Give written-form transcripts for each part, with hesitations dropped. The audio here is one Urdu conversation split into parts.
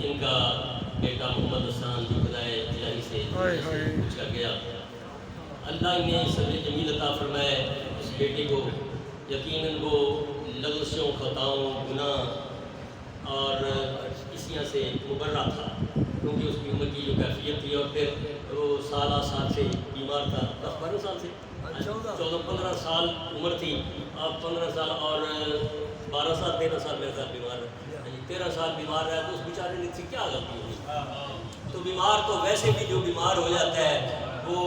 ان کا بیٹا محمد حسان جو خدائے الہی سے پوچھا گیا، اللہ انہیں صبر جمیل عطا فرمائے اس بیٹے کو۔ یقیناً وہ لغزشوں، خطاؤں، گناہ اور اسیاں سے مبرہ تھا، کیونکہ اس کی عمر کی جو کیفیت تھی، اور پھر وہ سالہ سال سے بیمار تھا، 10-12 سال سے 14-15 سال عمر تھی، اب 15 سال اور 12 سال 13 سال میرے ساتھ بیمار ہے، 13 سال بیمار رہا، تو اس بیچارے نے سے کیا غلطی ہوئی؟ تو بیمار تو ویسے بھی جو بیمار ہو جاتا ہے وہ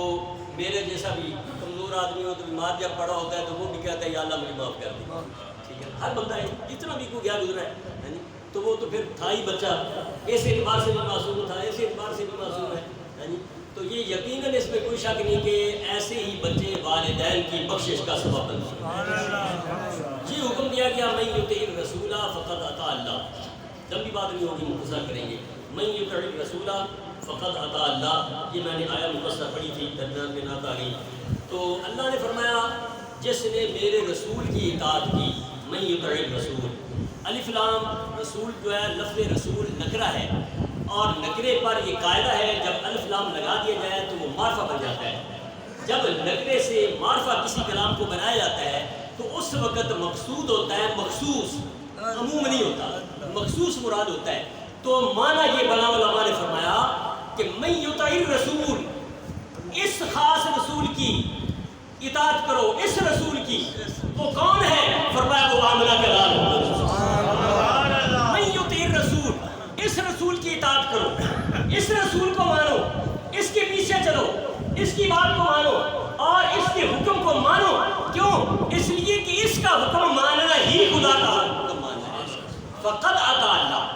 میرے جیسا بھی کمزور آدمی ہو تو بیمار جب پڑا ہوتا ہے تو وہ بھی کہتا ہے یا اللہ مجھے معاف کر دے، ٹھیک ہے، ہر بندہ ہے جتنا بھی کوئی گیا گزرا ہے، تو وہ تو پھر تھا ہی بچہ، اس اعتبار سے بھی معصوم تھا، اس اعتبار سے بھی معصوم ہے، تو یہ یقیناً اس میں کوئی شک نہیں کہ ایسے ہی بچے والدین کی بخشش کا سبب بنتے ہیں۔ جی حکم دیا گیا من یطع الرسول فقد اطاع اللہ، لمبی بات نہیں ہوگی، مختصر کریں گے، من یطع الرسول فقد اطاع اللہ، یہ میں نے آیا مفسر پڑھی تھی، درمیان میں نعت آ گئی، تو اللہ نے فرمایا جس نے میرے رسول کی اطاعت کی، من یطع الرسول، الف لام رسول جو ہے لفظ رسول نکرہ ہے، اور نکرے پر یہ قاعدہ ہے جب الف لام لگا دیا جائے تو وہ معرفہ بن جاتا ہے، جب نکرے سے معرفہ کسی کلام کو بنایا جاتا ہے تو اس وقت مقصود ہوتا ہے مخصوص، عموم نہیں ہوتا، مخصوص مراد ہوتا ہے، تو معنی یہ بنا علماء نے فرمایا کہ من یطع الرسول، اس خاص رسول کی اطاعت کرو، اس رسول کی، وہ کون ہے؟ فرمایا وہ آمنہ کا لال من یطع الرسول، اس رسول کی اطاعت کرو، اس رسول کو مانو، اس کے پیچھے چلو، اس کی بات کو مانو اور اس کے حکم کو مانو، کیوں؟ اس لیے کہ اس کا حکم ماننا ہی خدا کا حکم ماننا ہے۔ فقد اطاع اللہ،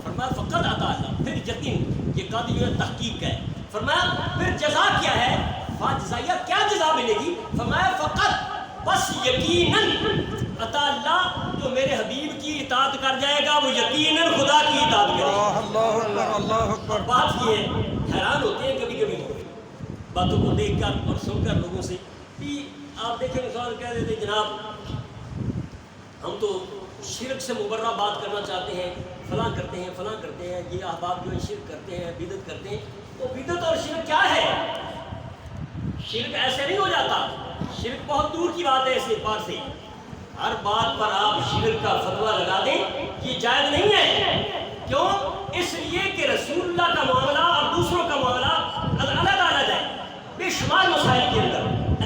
فرمایا فقد اطاع اللہ، پھر یقین، یہ قد جو ہے تحقیق ہے، فرمایا پھر جزا کیا ہے؟ جزائیہ کیا جزا ملے گی؟ فرمایا فقط، بس یقیناً اطاع اللہ، جو میرے حبیب کی اطاعت کر جائے گا وہ یقیناً خدا کی اطاعت کرے گا۔ اللہ اکبر۔ بات یہ ہے، حیران ہوتے ہیں کبھی کبھی باتوں کو دیکھ کر اور سن کر لوگوں سے، کہ آپ دیکھیں مثال کہہ دیتے جناب ہم تو شرک سے مبرہ بات کرنا چاہتے ہیں، فلاں کرتے ہیں، فلاں کرتے ہیں، یہ احباب جو ہے شرک کرتے ہیں، بدعت کرتے ہیں، تو بدعت اور شرک کیا ہے؟ شرک ایسے نہیں ہو جاتا، شرک بہت دور کی بات ہے اس اعتبار سے، ہر بات پر آپ شرک کا فتویٰ لگا دیں یہ جائز نہیں ہے، کیوں؟ اس لیے کہ رسول اللہ کا معاملہ اور دوسروں کا معاملہ الگ ہے، بے شمار مسائل کے اندر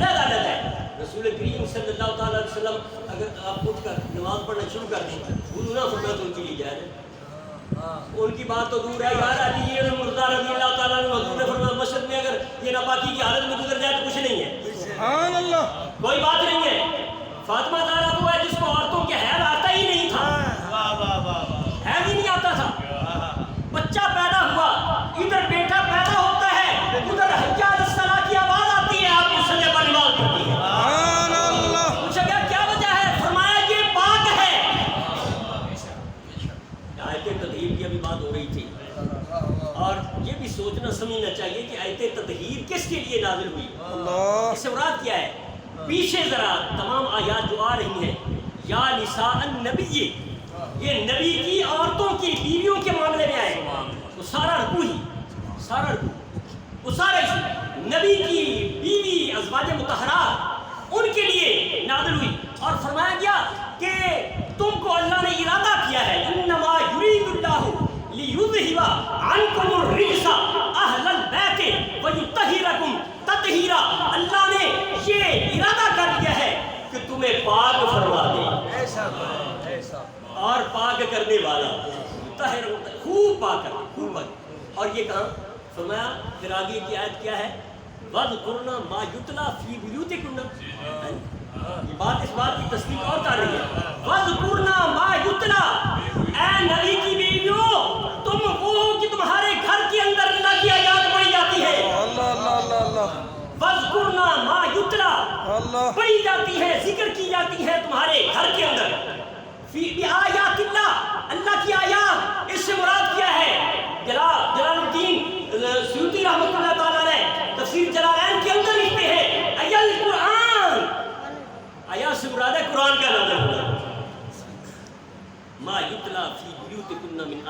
الگ ہے۔ رسول کریم صلی اللہ تعالیٰ علیہ وسلم اگر آپ اٹھ کر نماز پڑھنا شروع کر دیں، وضو نہ فرمائے تو ان کے لیے جائز ہے، ان کی بات تو دور ہے، یار علی مرزا رضی اللہ تعالیٰ عنہ حضور نے فرمایا مسجد میں اگر یہ ناپاکی کی حالت میں گزر جائے تو کچھ نہیں ہے، سبحان اللہ، کوئی بات نہیں ہے۔ فاطمہ زہرا وہ ہے جس کو عورتوں کے حیض آتا ہی نہیں تھا، حیض ہی نہیں آتا تھا، بچہ پیدا ہوا، ادھر بیٹا پیدا ہوتا ہے، ادھر حی علی الصلاۃ کی آواز آتی ہے، آپ مسجد پر نماز پڑھتی ہے، سبحان اللہ، پوچھا گیا کیا وجہ ہے؟ فرمایا یہ پاک ہے۔ آیت تطہیر کی ابھی بات ہو رہی تھی، اور یہ بھی سوچنا سمجھنا چاہیے کہ آیت تطہیر کس کے لیے نازل ہوئی، اس سے مراد کیا ہے؟ پیچھے ذرا تمام آیات جو آ رہی ہیں، یا نساء النبی، یہ نبی کی عورتوں کی بیویوں کے معاملے میں آئے، وہ سارا رکوع ہی، سارا رکوع، وہ سارا نبی کی بیوی ازواج مطہرات ان کے لیے نازل ہوئی، اور فرمایا گیا کہ تم کو اللہ نے ارادہ کیا ہے، انما یرید اللہ لیذہب عنکم الرجس اہل البیت ویطہرکم تطہیرا، اللہ نے یہ ارادہ کر دیا ہے کہ تمہیں پاک فرما دے، اور پاک کرنے والا، خوب پاک کرنا، خوب پاک، اور یہ کہاں فرمایا؟ پھر آگے کی آیت کیا ہے؟ وَاذْكُرْنَ مَا يُتْلَى فِي بُيُوتِكُنَّ، یہ بات اس بات کی تصدیق اور کر رہی ہے، وَاذْكُرْنَ مَا يُتْلَى، اے نبی کی بیویوں تم وہ ہو کہ تمہارے گھر کے اندر اللہ کی آیات پڑھی جاتی ہے، وَاذْكُرْنَ مَا يُتْلَى، پڑھی جاتی ہے، ذکر کی جاتی ہے تمہارے گھر کے اندر، فی آیات اللہ، اللہ کی آیات، اس سے مراد کیا ہے؟ جلال الدین سیوطی رحمۃ اللہ تعالیٰ نے تفسیر جلالین کے اندر لکھتے ہیں ایل قرآن، آیات سے مراد ہے قرآن کا نازل ہونا، ما یتلی فی بیوتکن من